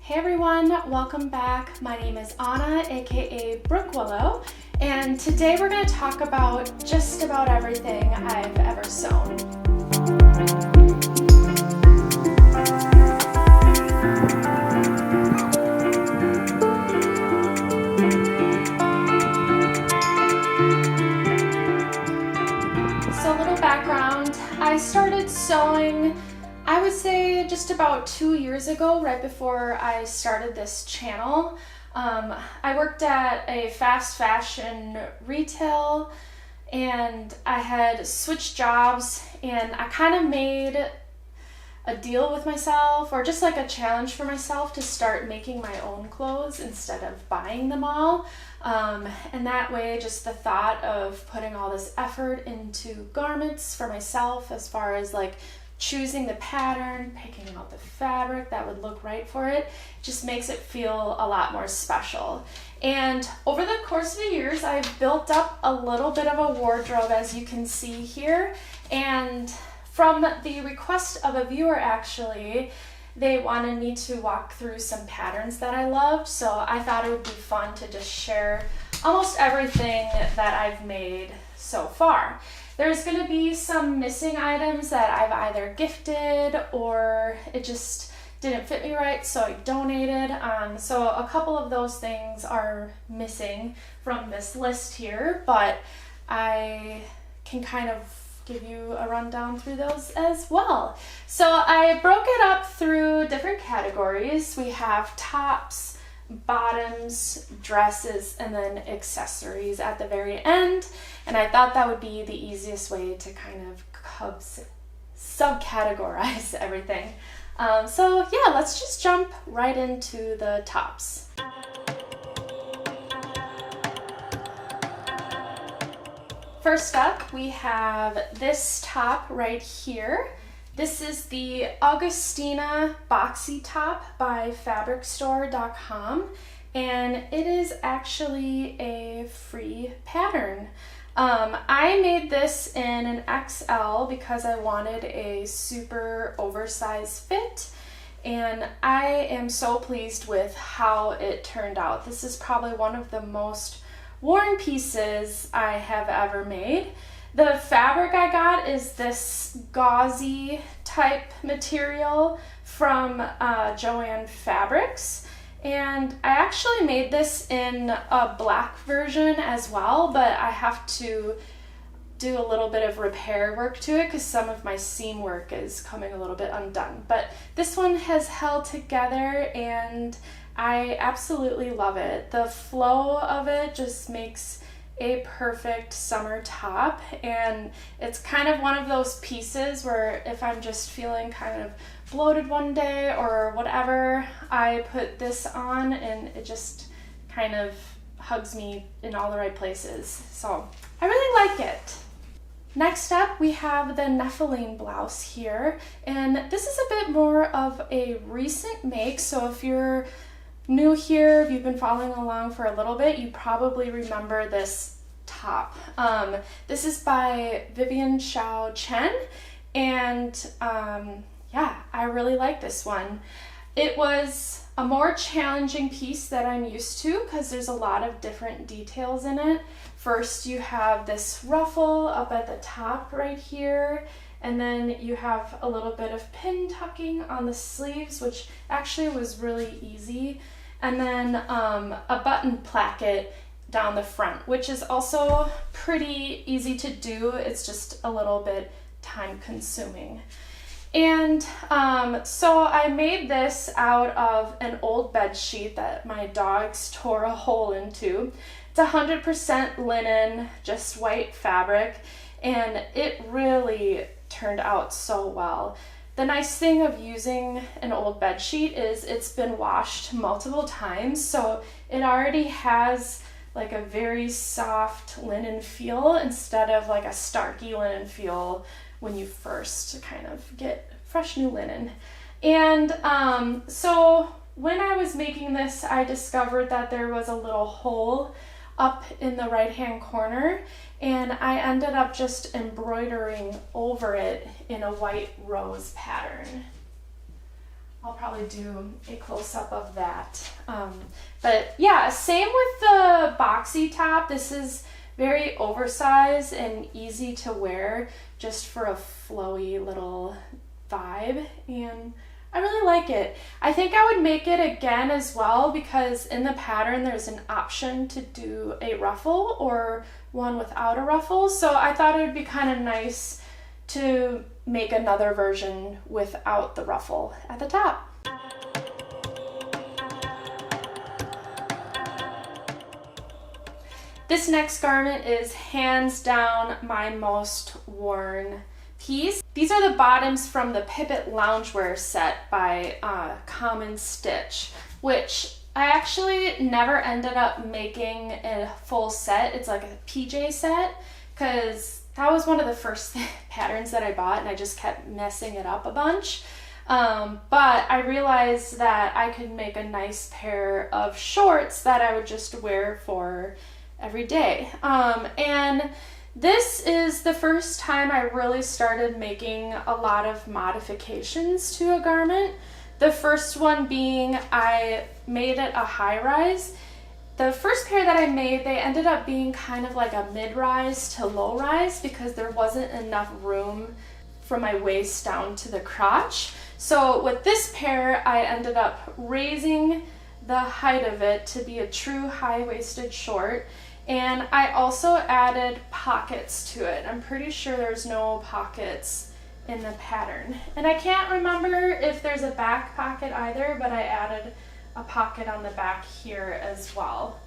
Hey everyone, welcome back. My name is Anna, aka Brookwillow, and today we're going to talk about just about everything I've ever sewn. So a little background, I started sewing I would say just about 2 years ago, right before I started this channel. I worked at a fast fashion retail and I had switched jobs, and I kind of made a deal with myself, or just like a challenge for myself, to start making my own clothes instead of buying them all. And that way, just the thought of putting all this effort into garments for myself, as far as like choosing the pattern, picking out the fabric that would look right for it, just makes it feel a lot more special. And over the course of the years, I've built up a little bit of a wardrobe, as you can see here. And from the request of a viewer, actually, they wanted me to walk through some patterns that I loved. So I thought it would be fun to just share almost everything that I've made so far. There's going to be some missing items that I've either gifted or it just didn't fit me right, so I donated. So a couple of those things are missing from this list here, but I can kind of give you a rundown through those as well. So I broke it up through different categories. We have tops, bottoms, dresses, and then accessories at the very end. And I thought that would be the easiest way to kind of subcategorize everything. So yeah, let's just jump right into the tops. First up, we have this top right here. This is the Agustina Boxy top by fabricstore.com, and it is actually a free pattern. I made this in an XL because I wanted a super oversized fit, and I am so pleased with how it turned out. This is probably one of the most worn pieces I have ever made. The fabric I got is this gauzy type material from Joann Fabrics, and I actually made this in a black version as well, but I have to do a little bit of repair work to it because some of my seam work is coming a little bit undone. But this one has held together and I absolutely love it. The flow of it just makes a perfect summer top, and it's kind of one of those pieces where if I'm just feeling kind of bloated one day or whatever, I put this on and it just kind of hugs me in all the right places. So I really like it. Next up, we have the Nephiline blouse here, and this is a bit more of a recent make, so if you're new here, if you've been following along for a little bit, you probably remember this top. This is by Vivian, Shao, Chen, and yeah, I really like this one. It was a more challenging piece that I'm used to because there's a lot of different details in it. First, you have this ruffle up at the top right here, and then you have a little bit of pin tucking on the sleeves, which actually was really easy. And then a button placket down the front, which is also pretty easy to do. It's just a little bit time consuming. And so I made this out of an old bed sheet that my dogs tore a hole into. It's 100% linen, just white fabric, and it really turned out so well. The nice thing of using an old bed sheet is it's been washed multiple times, so it already has like a very soft linen feel instead of like a starky linen feel when you first kind of get fresh new linen. And so when I was making this, I discovered that there was a little hole up in the right hand corner, and I ended up just embroidering over it in a white rose pattern. I'll probably do a close-up of that. But yeah, same with the boxy top. This is very oversized and easy to wear just for a flowy little vibe, and I really like it. I think I would make it again as well because in the pattern there's an option to do a ruffle or one without a ruffle, so I thought it would be kind of nice to make another version without the ruffle at the top. This next garment is hands down my most worn piece. These are the bottoms from the Pipit Loungewear set by Common Stitch, which I actually never ended up making a full set. It's like a PJ set because that was one of the first patterns that I bought and I just kept messing it up a bunch. But I realized that I could make a nice pair of shorts that I would just wear for every day. And this is the first time I really started making a lot of modifications to a garment. The first one being I made it a high rise. The first pair that I made, they ended up being kind of like a mid-rise to low rise because there wasn't enough room from my waist down to the crotch. So with this pair, I ended up raising the height of it to be a true high-waisted short. And I also added pockets to it. I'm pretty sure there's no pockets in the pattern. And I can't remember if there's a back pocket either, but I added a pocket on the back here as well.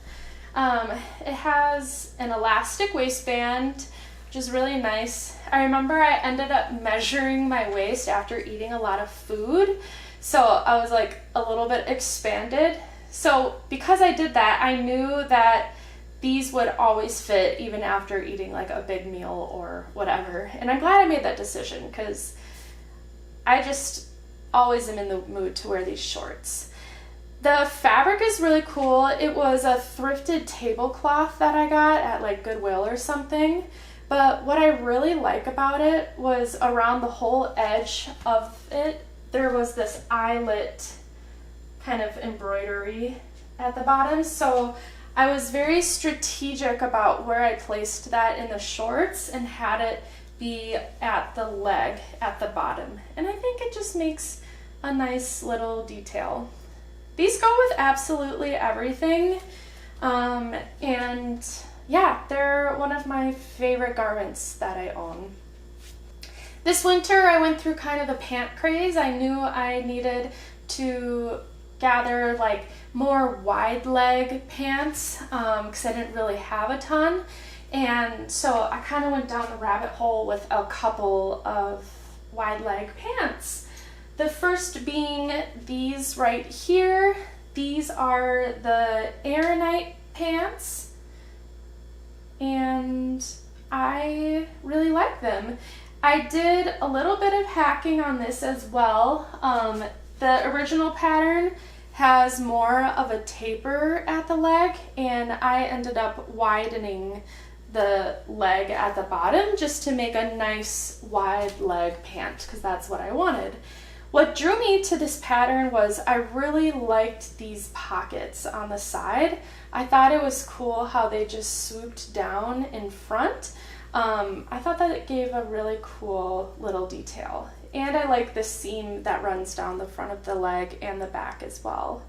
It has an elastic waistband, which is really nice. I remember I ended up measuring my waist after eating a lot of food, so I was like a little bit expanded. So because I did that, I knew that these would always fit even after eating like a big meal or whatever. And I'm glad I made that decision because I just always am in the mood to wear these shorts. The fabric is really cool. It was a thrifted tablecloth that I got at like Goodwill or something. But what I really like about it was around the whole edge of it, there was this eyelet kind of embroidery at the bottom. So I was very strategic about where I placed that in the shorts and had it be at the leg at the bottom. And I think it just makes a nice little detail. These go with absolutely everything. And yeah, they're one of my favorite garments that I own. This winter I went through kind of a pant craze. I knew I needed to gather like more wide leg pants because I didn't really have a ton, and so I kind of went down the rabbit hole with a couple of wide leg pants. The first being these right here. These are the Arenite pants and I really like them. I did a little bit of hacking on this as well. The original pattern has more of a taper at the leg, and I ended up widening the leg at the bottom just to make a nice wide leg pant because that's what I wanted. What drew me to this pattern was I really liked these pockets on the side. I thought it was cool how they just swooped down in front. I thought that it gave a really cool little detail. And I like the seam that runs down the front of the leg and the back as well.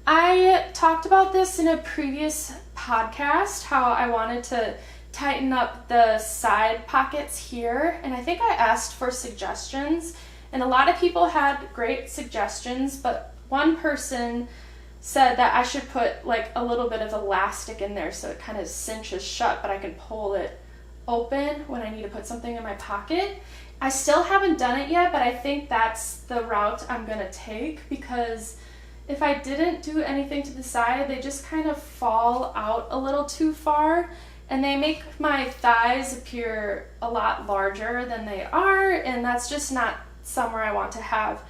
I talked about this in a previous podcast, how I wanted to tighten up the side pockets here, and I think I asked for suggestions, and a lot of people had great suggestions, but one person said that I should put like a little bit of elastic in there so it kind of cinches shut, but I can pull it open when I need to put something in my pocket. I still haven't done it yet, but I think that's the route I'm gonna take because if I didn't do anything to the side, they just kind of fall out a little too far and they make my thighs appear a lot larger than they are, and that's just not somewhere I want to have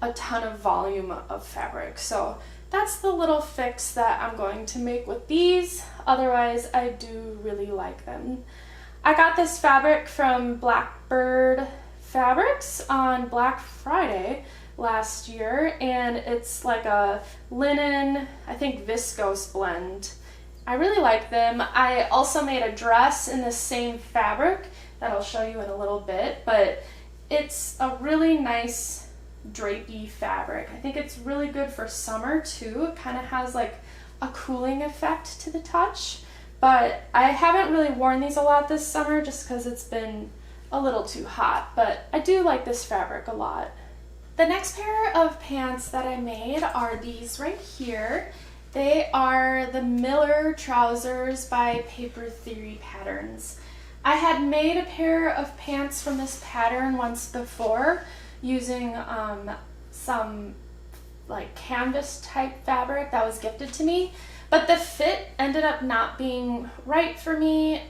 a ton of volume of fabric. So that's the little fix that I'm going to make with these. Otherwise, I do really like them. I got this fabric from Blackbird Fabrics on Black Friday last year, and it's like a linen, I think viscose blend. I really like them. I also made a dress in the same fabric that I'll show you in a little bit, but it's a really nice drapey fabric. I think it's really good for summer too. It kind of has like a cooling effect to the touch, but I haven't really worn these a lot this summer just because it's been a little too hot, but I do like this fabric a lot. The next pair of pants that I made are these right here. They are the Miller trousers by Paper Theory Patterns. I had made a pair of pants from this pattern once before using some like canvas type fabric that was gifted to me, but the fit ended up not being right for me.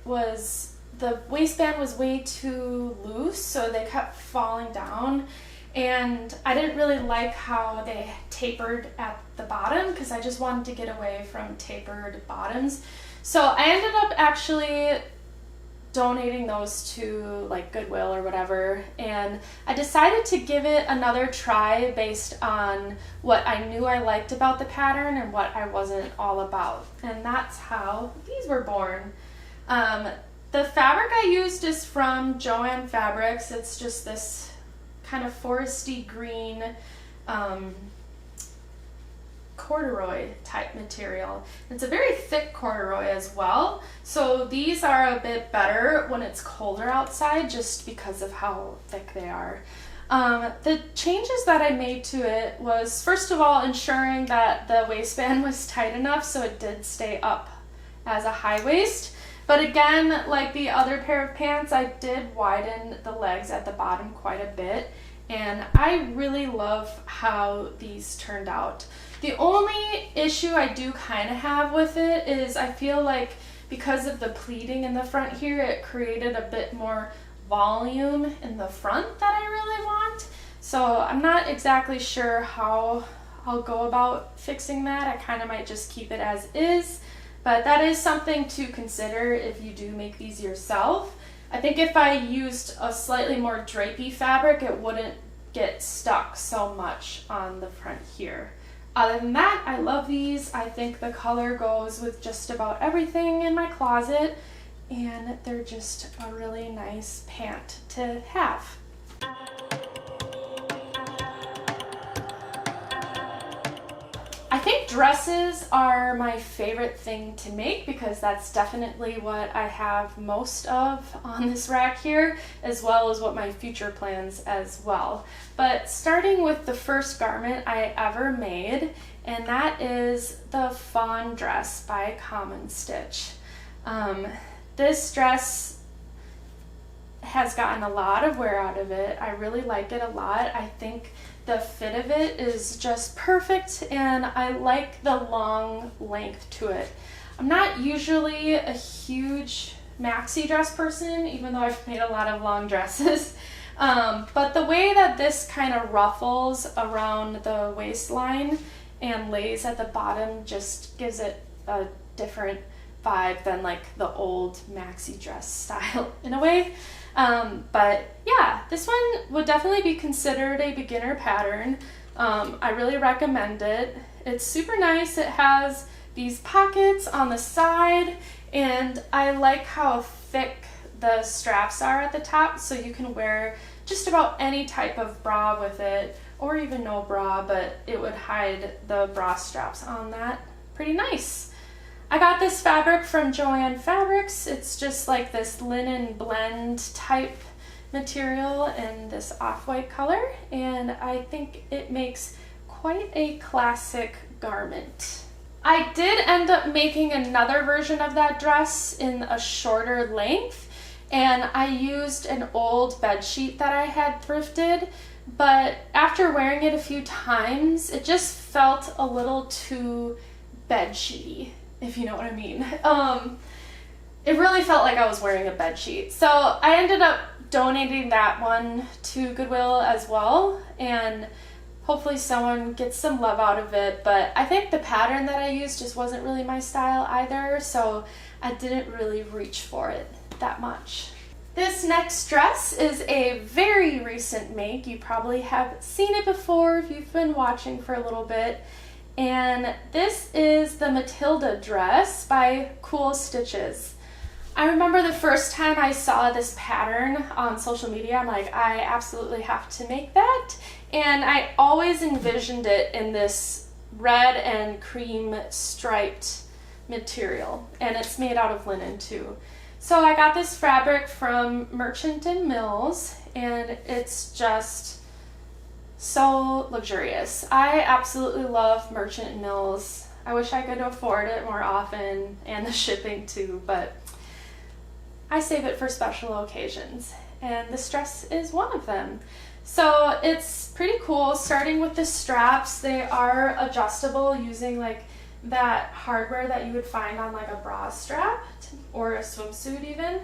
The waistband was way too loose, so they kept falling down, and I didn't really like how they tapered at the bottom because I just wanted to get away from tapered bottoms. So I ended up actually donating those to like Goodwill or whatever, and I decided to give it another try based on what I knew I liked about the pattern and what I wasn't all about, and that's how these were born. The fabric I used is from Joann Fabrics. It's just this kind of foresty green corduroy type material. It's a very thick corduroy as well, so these are a bit better when it's colder outside just because of how thick they are. The changes that I made to it was, first of all, ensuring that the waistband was tight enough so it did stay up as a high waist. But again, like the other pair of pants, I did widen the legs at the bottom quite a bit, and I really love how these turned out. The only issue I do kind of have with it is I feel like because of the pleating in the front here, it created a bit more volume in the front that I really want. So I'm not exactly sure how I'll go about fixing that. I kind of might just keep it as is. But that is something to consider if you do make these yourself. I think if I used a slightly more drapey fabric, it wouldn't get stuck so much on the front here. Other than that, I love these. I think the color goes with just about everything in my closet, and they're just a really nice pant to have. I think dresses are my favorite thing to make because that's definitely what I have most of on this rack here, as well as what my future plans as well. But starting with the first garment I ever made, and that is the Fawn Dress by Common Stitch. This dress has gotten a lot of wear out of it. I really like it a lot. I think the fit of it is just perfect, and I like the long length to it. I'm not usually a huge maxi dress person, even though I've made a lot of long dresses. But the way that this kind of ruffles around the waistline and lays at the bottom just gives it a different vibe than like the old maxi dress style in a way. But yeah, this one would definitely be considered a beginner pattern. I really recommend it. It's super nice. It has these pockets on the side, and I like how thick the straps are at the top, so you can wear just about any type of bra with it, or even no bra, but it would hide the bra straps on that. Pretty nice. I got this fabric from Joann Fabrics. It's just like this linen blend type material in this off-white color, and I think it makes quite a classic garment. I did end up making another version of that dress in a shorter length, and I used an old bed sheet that I had thrifted, but after wearing it a few times, it just felt a little too bed sheety, if you know what I mean. It really felt like I was wearing a bed sheet. So I ended up donating that one to Goodwill as well, and hopefully someone gets some love out of it. But I think the pattern that I used just wasn't really my style either, so I didn't really reach for it that much. This next dress is a very recent make. You probably have seen it before if you've been watching for a little bit. And this is the Matilda Dress by Cool Stitches. I remember the first time I saw this pattern on social media, I'm like, I absolutely have to make that. And I always envisioned it in this red and cream striped material. And it's made out of linen too. So I got this fabric from Merchant and Mills, and it's just so luxurious. I absolutely love Merchant and Mills. I wish I could afford it more often, and the shipping too, but I save it for special occasions, and this dress is one of them. So it's pretty cool, starting with the straps. They are adjustable using like that hardware that you would find on like a bra strap or a swimsuit even.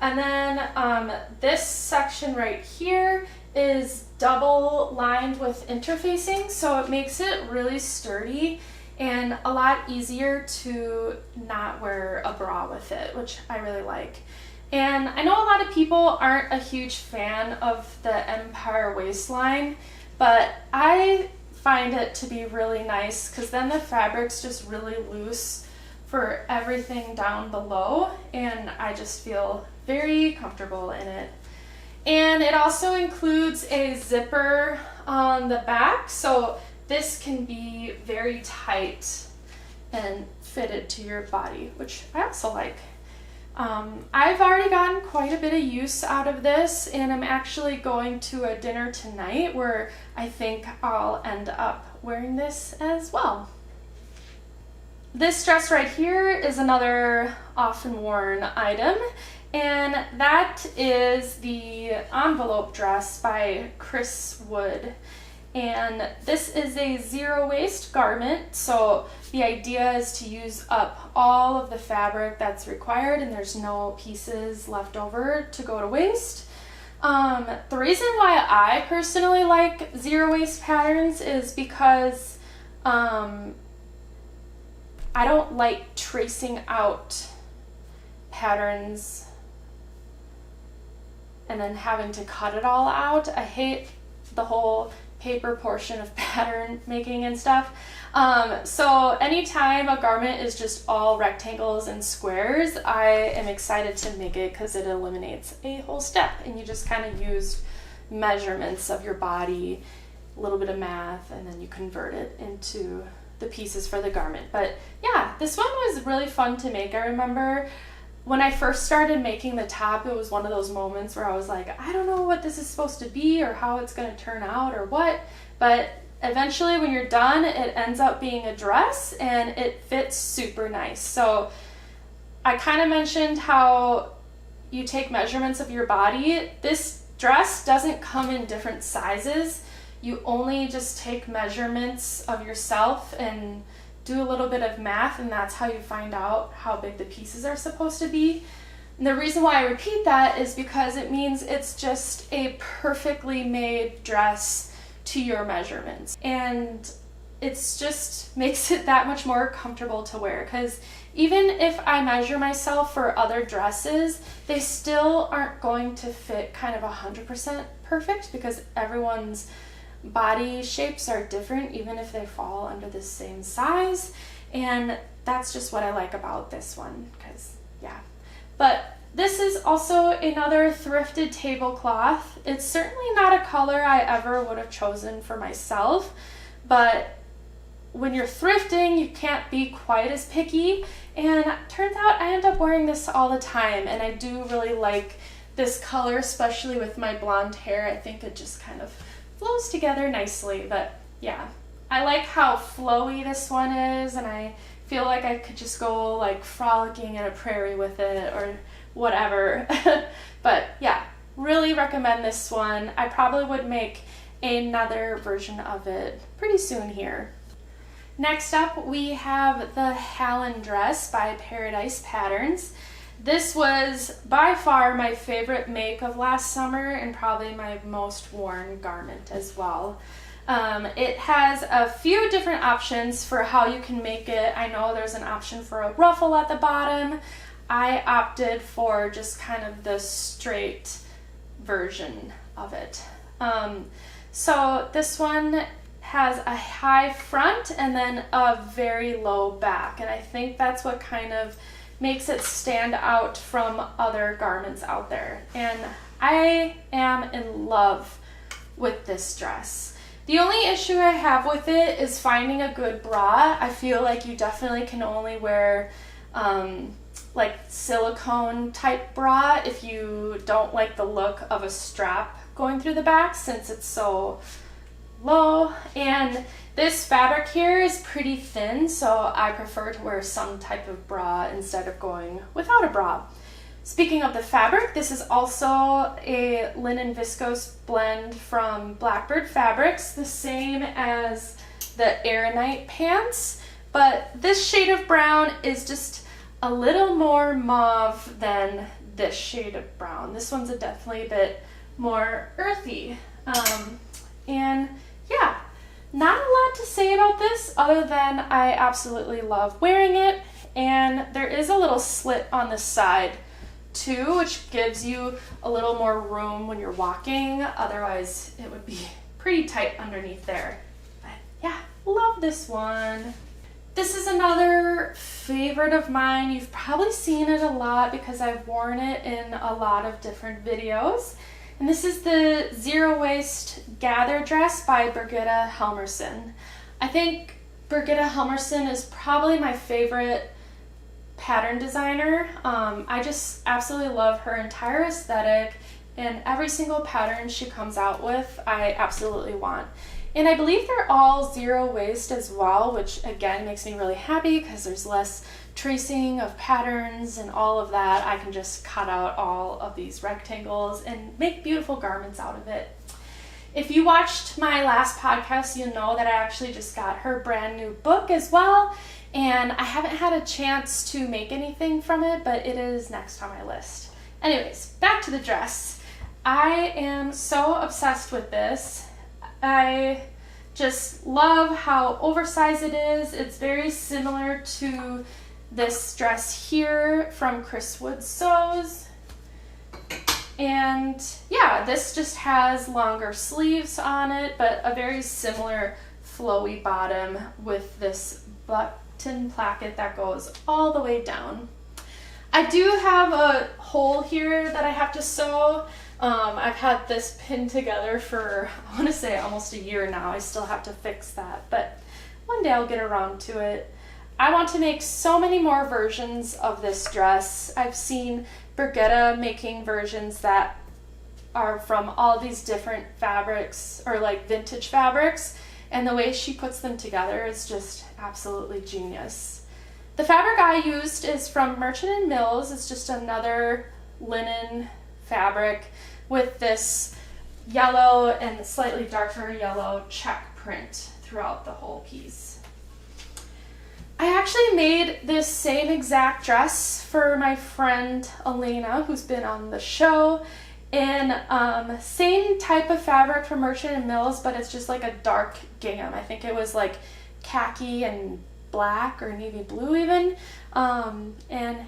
And then this section right here is double lined with interfacing, so it makes it really sturdy and a lot easier to not wear a bra with it, which I really like. And I know a lot of people aren't a huge fan of the Empire waistline, but I find it to be really nice because then the fabric's just really loose for everything down below, and I just feel very comfortable in it. And it also includes a zipper on the back, so this can be very tight and fitted to your body, which I also like. I've already gotten quite a bit of use out of this, and I'm actually going to a dinner tonight where I think I'll end up wearing this as well. This dress right here is another often worn item, and that is the envelope dress by Cris Wood. And this is a zero waist garment, so the idea is to use up all of the fabric that's required and there's no pieces left over to go to waste. The reason why I personally like zero waist patterns is because I don't like tracing out patterns and then having to cut it all out. I hate the whole paper portion of pattern making and stuff. So anytime a garment is just all rectangles and squares, I am excited to make it because it eliminates a whole step and you just kind of use measurements of your body, a little bit of math, and then you convert it into the pieces for the garment. But yeah, this one was really fun to make. I remember when I first started making the top, it was one of those moments where I was like, I don't know what this is supposed to be or how it's going to turn out or what, but eventually when you're done, it ends up being a dress and it fits super nice. So I kind of mentioned how you take measurements of your body. This dress doesn't come in different sizes. You only just take measurements of yourself and do a little bit of math, and that's how you find out how big the pieces are supposed to be. And the reason why I repeat that is because it means it's just a perfectly made dress to your measurements, and it's just makes it that much more comfortable to wear, because even if I measure myself for other dresses, they still aren't going to fit kind of 100% perfect because everyone's body shapes are different even if they fall under the same size, and that's just what I like about this one, because yeah. But this is also another thrifted tablecloth. It's certainly not a color I ever would have chosen for myself, but when you're thrifting you can't be quite as picky, and turns out I end up wearing this all the time, and I do really like this color, especially with my blonde hair. I think it just kind of flows together nicely. But yeah, I like how flowy this one is, and I feel like I could just go like frolicking in a prairie with it or whatever. But yeah, really recommend this one. I probably would make another version of it pretty soon here. Next up we have the Helen Dress by Paradise Patterns. This was by far my favorite make of last summer and probably my most worn garment as well. It has a few different options for how you can make it. I know there's an option for a ruffle at the bottom. I opted for just kind of the straight version of it. So this one has a high front and then a very low back, and I think that's what kind of makes it stand out from other garments out there. And I am in love with this dress. The only issue I have with it is finding a good bra. I feel like you definitely can only wear like silicone type bra if you don't like the look of a strap going through the back, since it's so low. And this fabric here is pretty thin, so I prefer to wear some type of bra instead of going without a bra. Speaking of the fabric, this is also a linen viscose blend from Blackbird Fabrics, the same as the Arenite pants, but this shade of brown is just a little more mauve than this shade of brown. This one's definitely a bit more earthy. And yeah, not a lot to say about this other than I absolutely love wearing it. And there is a little slit on the side too, which gives you a little more room when you're walking. Otherwise, it would be pretty tight underneath there. But yeah, love this one. This is another favorite of mine. You've probably seen it a lot because I've worn it in a lot of different videos. And this is the Zero Waist Gather Dress by Birgitta Helmersson. I think Birgitta Helmersson is probably my favorite pattern designer. I just absolutely love her entire aesthetic, and every single pattern she comes out with I absolutely want. And I believe they're all zero waist as well, which again makes me really happy because there's less tracing of patterns and all of that. I can just cut out all of these rectangles and make beautiful garments out of it. If you watched my last podcast, you know that I actually just got her brand new book as well, and I haven't had a chance to make anything from it, but it is next on my list. Anyways, back to the dress. I am so obsessed with this. I just love how oversized it is. It's very similar to this dress here from Cris Wood Sews. And yeah, this just has longer sleeves on it, but a very similar flowy bottom with this button placket that goes all the way down. I do have a hole here that I have to sew. I've had this pinned together for, I want to say, almost a year now. I still have to fix that, but one day I'll get around to it. I want to make so many more versions of this dress. I've seen Birgitta making versions that are from all these different fabrics, or like vintage fabrics, and the way she puts them together is just absolutely genius. The fabric I used is from Merchant & Mills. It's just another linen fabric with this yellow and slightly darker yellow check print throughout the whole piece. I actually made this same exact dress for my friend Elena, who's been on the show, in same type of fabric from Merchant & Mills, but it's just like a dark gingham. I think it was like khaki and black or navy blue even. And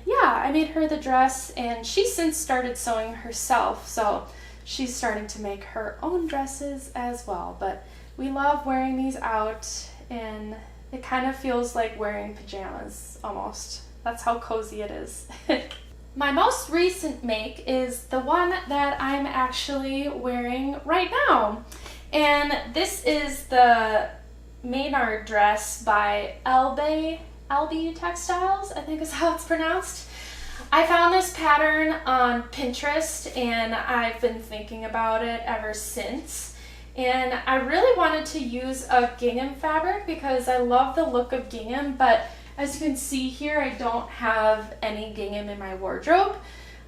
yeah, I made her the dress, and she's since started sewing herself, so she's starting to make her own dresses as well. But we love wearing these out, and it kind of feels like wearing pajamas almost. That's how cozy it is. My most recent make is the one that I'm actually wearing right now. And this is the Maynard Dress by Elbe Textiles, I think is how it's pronounced. I found this pattern on Pinterest, and I've been thinking about it ever since. And I really wanted to use a gingham fabric because I love the look of gingham, but as you can see here, I don't have any gingham in my wardrobe.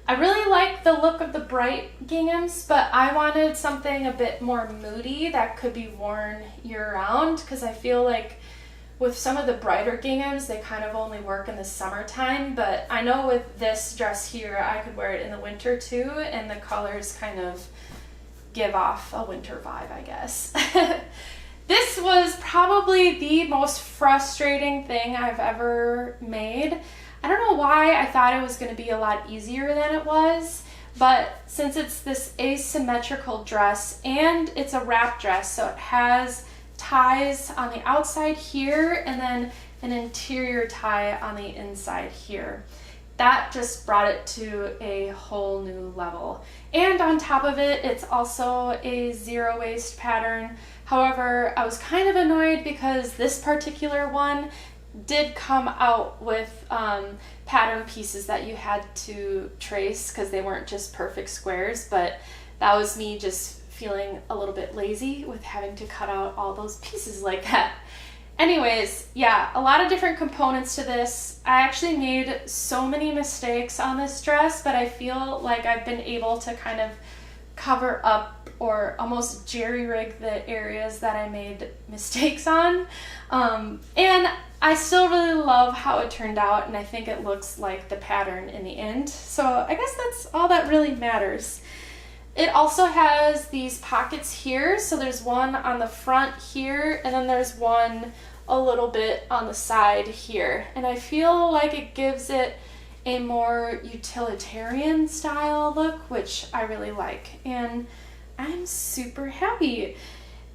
I really like the look of the bright ginghams, but I wanted something a bit more moody that could be worn year-round, because I feel like with some of the brighter ginghams, they kind of only work in the summertime, but I know with this dress here, I could wear it in the winter too, and the colors kind of give off a winter vibe, I guess. This was probably the most frustrating thing I've ever made. I don't know why I thought it was going to be a lot easier than it was, but since it's this asymmetrical dress and it's a wrap dress, so it has ties on the outside here and then an interior tie on the inside here. That just brought it to a whole new level. And on top of it, it's also a zero waist pattern. However, I was kind of annoyed because this particular one did come out with pattern pieces that you had to trace because they weren't just perfect squares, but that was me just feeling a little bit lazy with having to cut out all those pieces like that. Anyways, yeah, a lot of different components to this. I actually made so many mistakes on this dress, but I feel like I've been able to kind of cover up or almost jerry-rig the areas that I made mistakes on. And I still really love how it turned out, and I think it looks like the pattern in the end. So I guess that's all that really matters. It also has these pockets here. So there's one on the front here, and then there's one a little bit on the side here. And I feel like it gives it a more utilitarian style look, which I really like. And I'm super happy.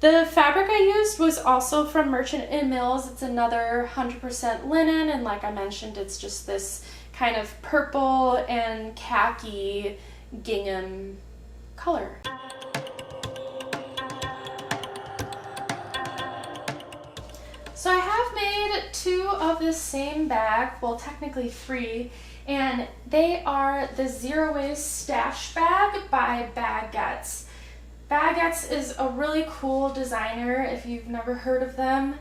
The fabric I used was also from Merchant & Mills. It's another 100% linen, and like I mentioned, it's just this kind of purple and khaki gingham color. So I have made 2 of the same bag, well technically 3, and they are the Zero Waste Stash Bag by Bag.guettes. Bag.guettes is a really cool designer if you've never heard of them.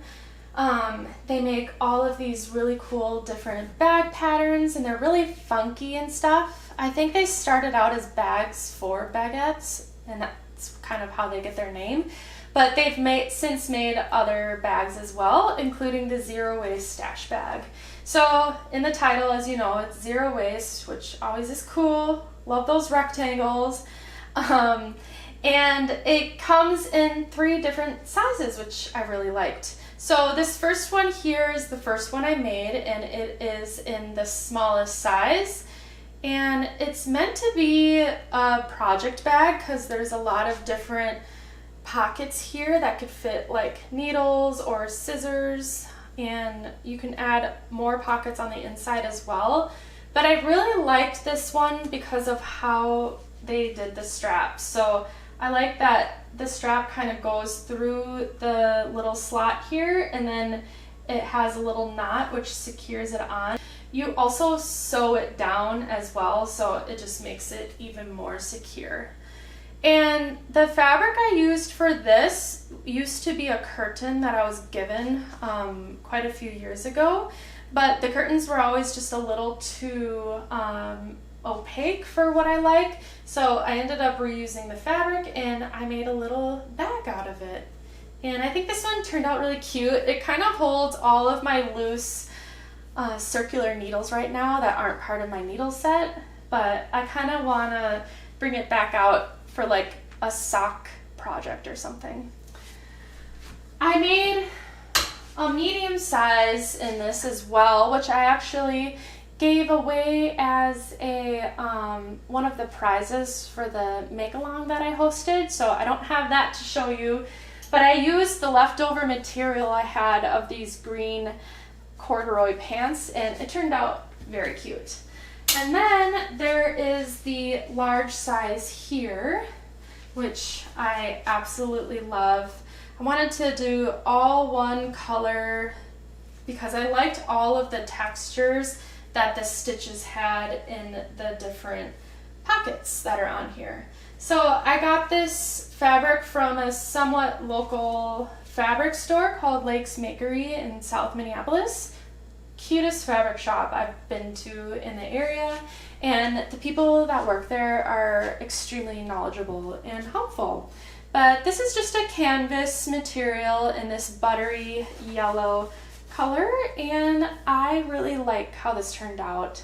They make all of these really cool different bag patterns, and they're really funky and stuff. I think they started out as bags for baguettes, and that's kind of how they get their name. But they've since made other bags as well, including the Zero Waste Stash Bag. So in the title, as you know, it's zero waste, which always is cool. Love those rectangles. And it comes in 3 different sizes, which I really liked. So this first one here is the first one I made, and it is in the smallest size. And it's meant to be a project bag because there's a lot of different pockets here that could fit like needles or scissors, and you can add more pockets on the inside as well. But I really liked this one because of how they did the strap. So I like that the strap kind of goes through the little slot here, and then it has a little knot which secures it on. You also sew it down as well, so it just makes it even more secure. And the fabric I used for this used to be a curtain that I was given quite a few years ago, but the curtains were always just a little too opaque for what I like, so I ended up reusing the fabric and I made a little bag out of it. And I think this one turned out really cute. It kind of holds all of my loose circular needles right now that aren't part of my needle set, but I kind of want to bring it back out for like a sock project or something. I made a medium size in this as well, which I actually gave away as a one of the prizes for the make-along that I hosted, so I don't have that to show you, but I used the leftover material I had of these green corduroy pants, and it turned out very cute. And then there is the large size here, which I absolutely love. I wanted to do all one color because I liked all of the textures that the stitches had in the different pockets that are on here. So I got this fabric from a somewhat local fabric store called Lakes Makery in South Minneapolis. Cutest fabric shop I've been to in the area, and the people that work there are extremely knowledgeable and helpful. But this is just a canvas material in this buttery yellow color, and I really like how this turned out.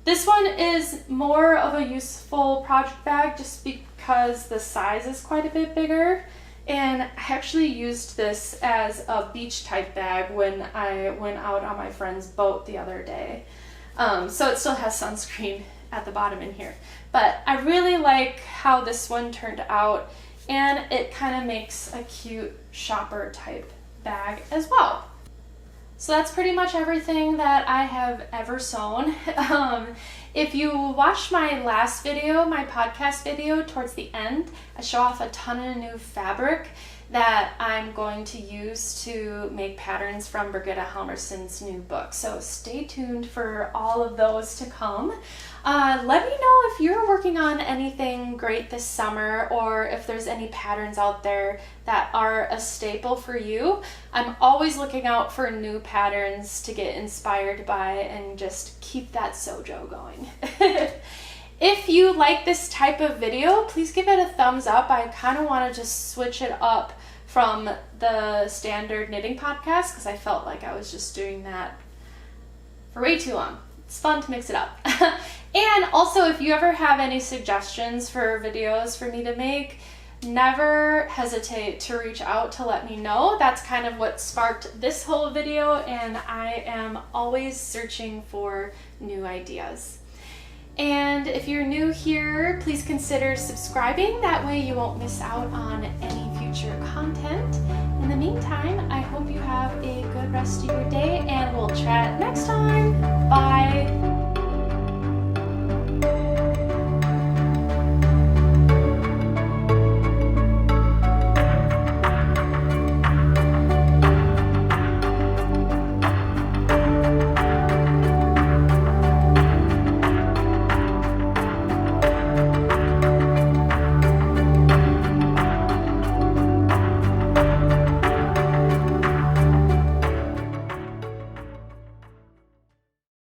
This one is more of a useful project bag just because the size is quite a bit bigger, and I actually used this as a beach type bag when I went out on my friend's boat the other day. So it still has sunscreen at the bottom in here. But I really like how this one turned out, and it kind of makes a cute shopper type bag as well. So that's pretty much everything that I have ever sewn. If you watched my last video, my podcast video, towards the end, I show off a ton of new fabric that I'm going to use to make patterns from Birgitta Helmersson's new book. So stay tuned for all of those to come. Let me know if you're working on anything great this summer, or if there's any patterns out there that are a staple for you. I'm always looking out for new patterns to get inspired by and just keep that sojo going. If you like this type of video, please give it a thumbs up. I kind of want to just switch it up from the standard knitting podcast because I felt like I was just doing that for way too long. It's fun to mix it up. And also, if you ever have any suggestions for videos for me to make, never hesitate to reach out to let me know. That's kind of what sparked this whole video, and I am always searching for new ideas. And if you're new here, please consider subscribing. That way you won't miss out on any future content. In the meantime, I hope you have a good rest of your day, and we'll chat next time. Bye!